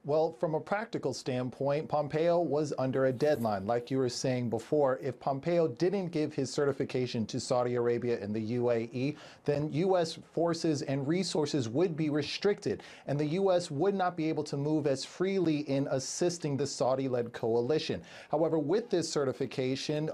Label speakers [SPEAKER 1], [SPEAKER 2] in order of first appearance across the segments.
[SPEAKER 1] Well, from a practical standpoint, Pompeo was under a deadline. Like you were saying before, if Pompeo didn't give his certification to Saudi Arabia and the UAE, then U.S. forces and resources would be restricted, and the U.S. would not be able to move as freely in assisting the Saudi-led coalition. However, with this certification,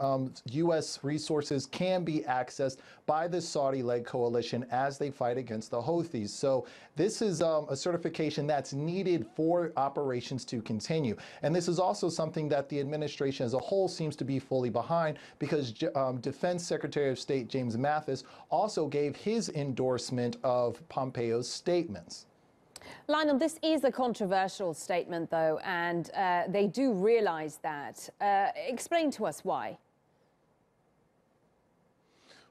[SPEAKER 1] U.S. resources can be accessed by the Saudi-led coalition as they fight against the Houthis. So this is a certification that's needed for operations to continue. And this is also something that the administration as a whole seems to be fully behind, because Defense Secretary of State James Mattis also gave his endorsement of Pompeo's statements.
[SPEAKER 2] Lionel, this is a controversial statement, though, and they do realize that. Explain to us why.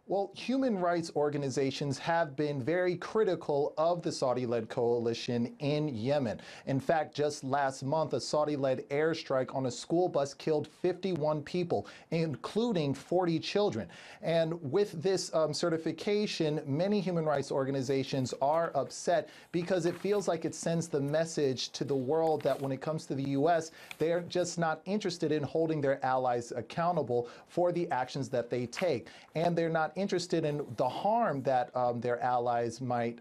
[SPEAKER 1] Well, human rights organizations have been very critical of the Saudi-led coalition in Yemen. In fact, just last month, a Saudi-led airstrike on a school bus killed 51 people, including 40 children. And with this certification, many human rights organizations are upset because it feels like it sends the message to the world that when it comes to the U.S., they're just not interested in holding their allies accountable for the actions that they take. And they're not interested in the harm that their allies might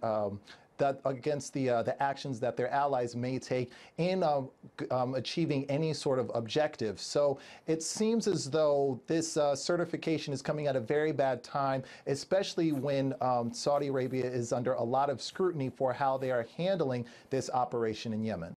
[SPEAKER 1] against the actions that their allies may take in achieving any sort of objective. So it seems as though this certification is coming at a very bad time, especially when Saudi Arabia is under a lot of scrutiny for how they are handling this operation in Yemen.